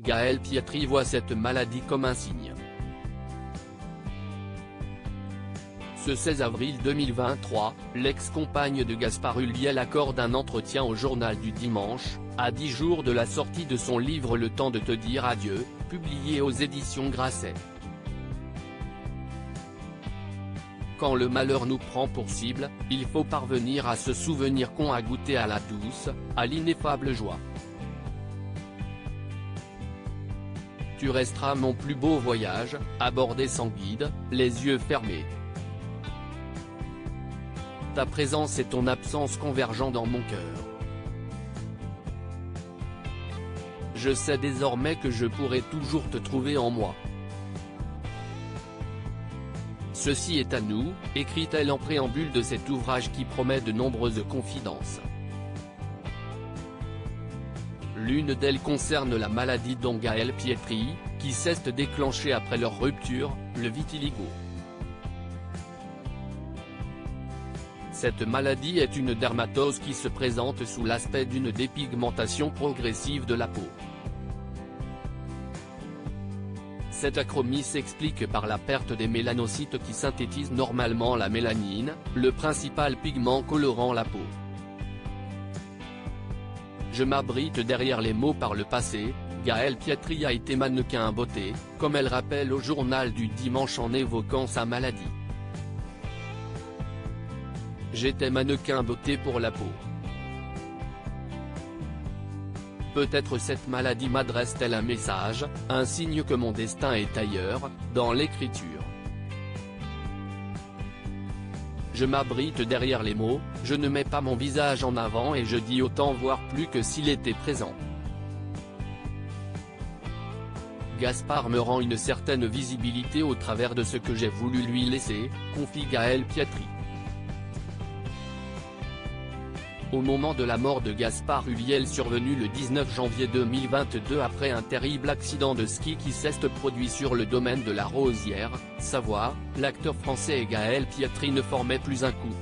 Gaël Pietri voit cette maladie comme un signe. Ce 16 avril 2023, l'ex-compagne de Gaspard Ulliel accorde un entretien au Journal du Dimanche, à 10 jours de la sortie de son livre Le temps de te dire adieu, publié aux éditions Grasset. Quand le malheur nous prend pour cible, il faut parvenir à se souvenir qu'on a goûté à la douce, à l'ineffable joie. Tu resteras mon plus beau voyage, abordé sans guide, les yeux fermés. Ta présence et ton absence convergent dans mon cœur. Je sais désormais que je pourrai toujours te trouver en moi. Ceci est à nous, écrit-elle en préambule de cet ouvrage qui promet de nombreuses confidences. L'une d'elles concerne la maladie dont Gaël Pietri, qui s'est déclenchée après leur rupture, le vitiligo. Cette maladie est une dermatose qui se présente sous l'aspect d'une dépigmentation progressive de la peau. Cette acromie s'explique par la perte des mélanocytes qui synthétisent normalement la mélanine, le principal pigment colorant la peau. Je m'abrite derrière les mots par le passé, Gaël Pietri a été mannequin beauté, comme elle rappelle au Journal du Dimanche en évoquant sa maladie. J'étais mannequin beauté pour la peau. Peut-être cette maladie m'adresse-t-elle un message, un signe que mon destin est ailleurs, dans l'écriture. Je m'abrite derrière les mots, je ne mets pas mon visage en avant et je dis autant voire plus que s'il était présent. Gaspard me rend une certaine visibilité au travers de ce que j'ai voulu lui laisser, confie Gaël Pietri. Au moment de la mort de Gaspard Ulliel survenu le 19 janvier 2022 après un terrible accident de ski qui s'est produit sur le domaine de la Rosière, Savoie, l'acteur français et Gaël Pietri ne formaient plus un couple.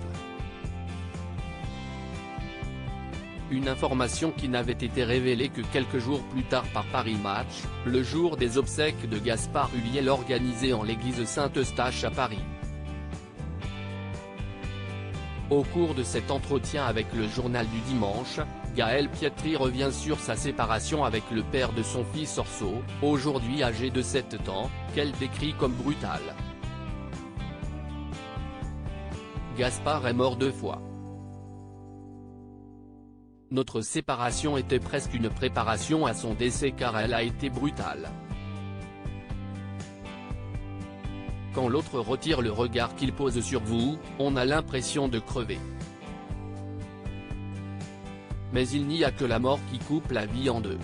Une information qui n'avait été révélée que quelques jours plus tard par Paris Match, le jour des obsèques de Gaspard Ulliel organisées en l'église Saint-Eustache à Paris. Au cours de cet entretien avec le Journal du Dimanche, Gaël Pietri revient sur sa séparation avec le père de son fils Orso, aujourd'hui âgé de 7 ans, qu'elle décrit comme brutal. Gaspard est mort 2 fois. Notre séparation était presque une préparation à son décès car elle a été brutale. Quand l'autre retire le regard qu'il pose sur vous, on a l'impression de crever. Mais il n'y a que la mort qui coupe la vie en deux.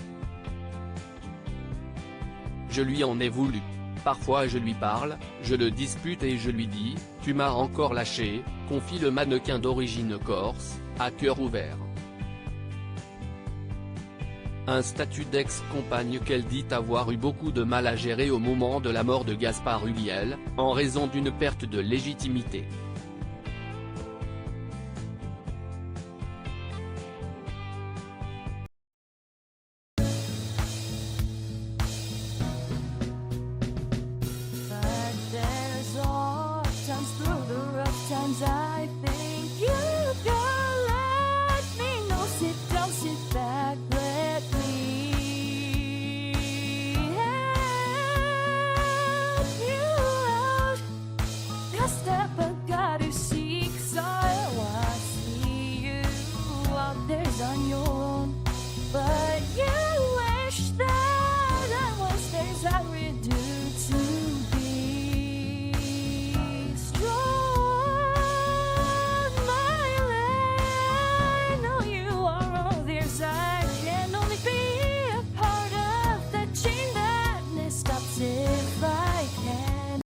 Je lui en ai voulu. Parfois je lui parle, je le dispute et je lui dis, tu m'as encore lâché, confie le mannequin d'origine corse, à cœur ouvert. Un statut d'ex-compagne qu'elle dit avoir eu beaucoup de mal à gérer au moment de la mort de Gaspard Ulliel, en raison d'une perte de légitimité. But there's all times through the rough times I think